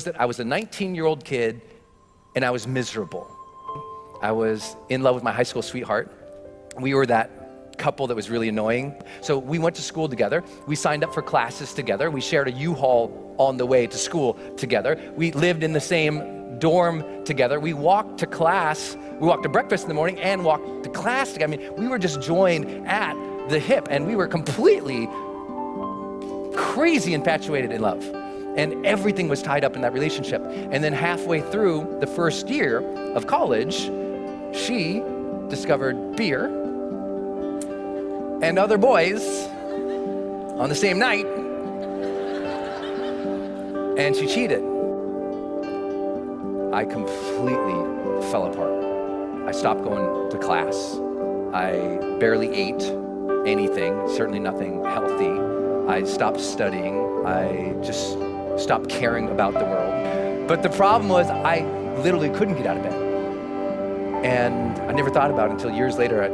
I was a 19-year-old kid, and I was miserable. I was in love with my high school sweetheart. We were that couple that was really annoying. So we went to school together. We signed up for classes together. We shared a U-Haul on the way to school together. We lived in the same dorm together. We walked to class. We walked to breakfast in the morning and walked to class together. I mean, we were just joined at the hip, and we were completely crazy infatuated in love. And everything was tied up in that relationship. And then halfway through the first year of college, she discovered beer and other boys on the same night, and she cheated. I completely fell apart. I stopped going to class. I barely ate anything, certainly nothing healthy. I stopped studying. I just stopped caring about the world. But the problem was I literally couldn't get out of bed. And I never thought about it until years later.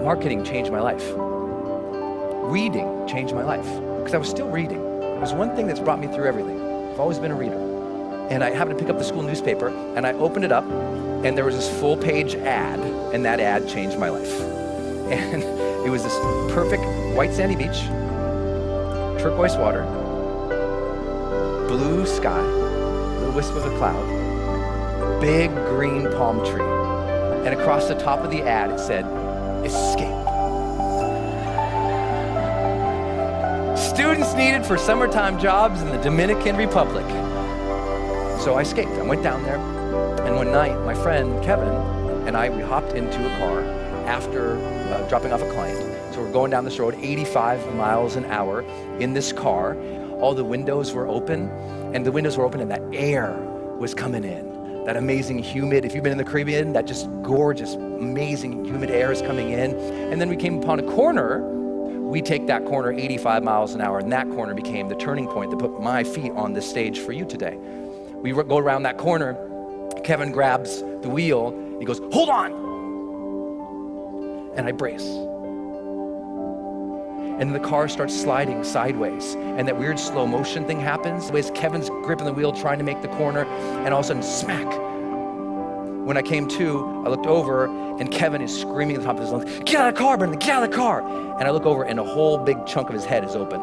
Marketing changed my life. Reading changed my life, because I was still reading. It was one thing that's brought me through everything. I've always been a reader. And I happened to pick up the school newspaper, and I opened it up, and there was this full-page ad, and that ad changed my life. And it was this perfect white sandy beach, turquoise water, blue sky, a little wisp of a cloud, big green palm tree. And across the top of the ad, it said, "Escape. Students needed for summertime jobs in the Dominican Republic." So I escaped. I went down there, and one night, my friend Kevin and I, we hopped into a car after dropping off a client. So we're going down this road, 85 miles an hour in this car. All the windows were open, and that air was coming in. That amazing humid, if you've been in the Caribbean, that just gorgeous, amazing humid air is coming in. And then we came upon a corner. We take that corner 85 miles an hour, and that corner became the turning point that put my feet on this stage for you today. We go around that corner. Kevin grabs the wheel. He goes, "Hold on." And I brace. And the car starts sliding sideways, and that weird slow motion thing happens. Kevin's gripping the wheel, trying to make the corner, and all of a sudden, smack. When I came to, I looked over, and Kevin is screaming at the top of his lungs, "Get out of the car, Brendon, get out of the car!" And I look over, and a whole big chunk of his head is open.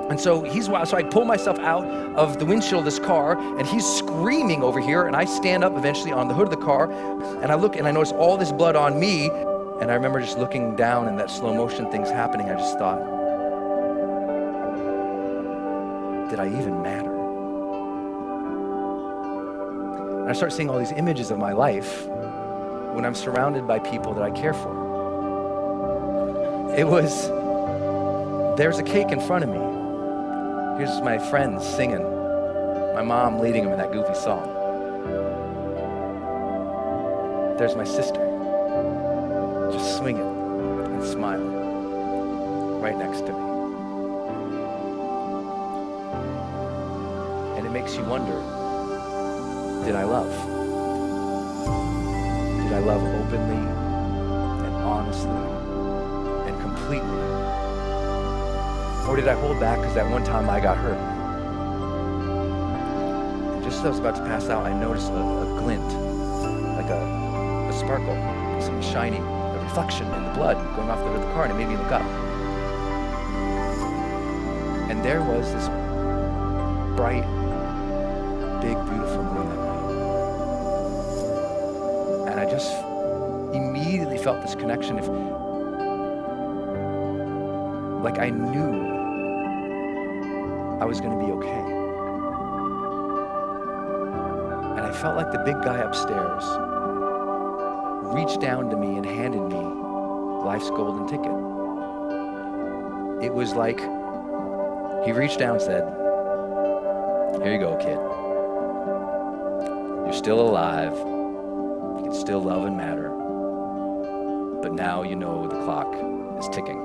And so I pull myself out of the windshield of this car, and he's screaming over here, and I stand up eventually on the hood of the car, and I look, and I notice all this blood on me. And I remember just looking down and that slow motion thing's happening. I just thought, did I even matter? And I start seeing all these images of my life when I'm surrounded by people that I care for. There's a cake in front of me. Here's my friends singing. My mom leading them in that goofy song. There's my sister, just swinging and smiling right next to me. And it makes you wonder, did I love? Did I love openly and honestly and completely? Or did I hold back because that one time I got hurt? And just as I was about to pass out, I noticed a glint, like a sparkle, something shiny, a reflection in the blood going off the hood of the car, and it made me look up. And there was this bright, big, beautiful moon that night. And I just immediately felt this connection like I knew I was going to be okay. And I felt like the big guy upstairs reached down to me and handed me life's golden ticket. It was like he reached down and said, "Here you go, kid. You're still alive. You can still love and matter. But now you know the clock is ticking."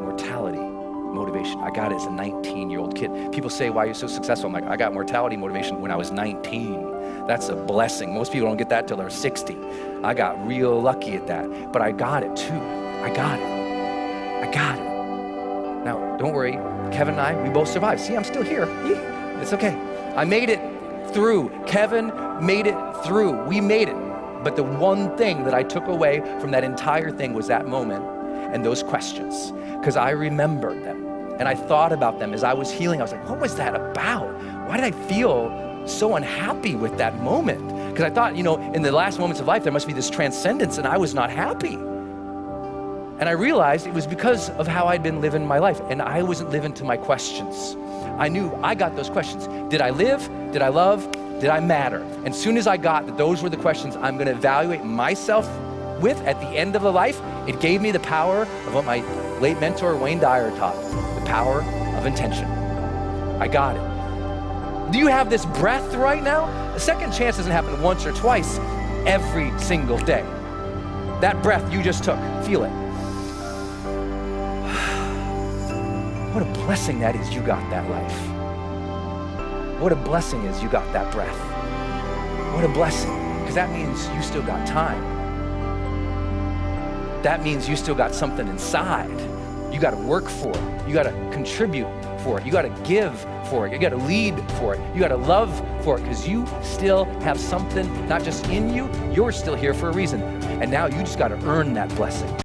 Mortality, motivation. I got it as a 19-year-old kid. People say, "Why are you so successful?" I'm like, I got mortality motivation when I was 19. That's a blessing. Most people don't get that till they're 60. I got real lucky at that, but I got it too. I got it. Now, don't worry, Kevin and I, we both survived. See, I'm still here. It's okay. I made it through. Kevin made it through. We made it. But the one thing that I took away from that entire thing was that moment and those questions, because I remembered them and I thought about them as I was healing. I was like, what was that about? Why did I feel so unhappy with that moment? Because I thought, in the last moments of life, there must be this transcendence, and I was not happy. And I realized it was because of how I'd been living my life, and I wasn't living to my questions. I knew I got those questions. Did I live? Did I love? Did I matter? And as soon as I got that those were the questions I'm gonna evaluate myself with at the end of the life, it gave me the power of what my late mentor, Wayne Dyer, taught, the power of intention. I got it. Do you have this breath right now? A second chance doesn't happen once or twice, every single day. That breath you just took, feel it. What a blessing that is you got that life. What a blessing is you got that breath. What a blessing, because that means you still got time. That means you still got something inside. You got to work for it. You got to contribute for it. You got to give for it. You got to lead for it. You got to love for it, because you still have something not just in you, you're still here for a reason. And now you just got to earn that blessing.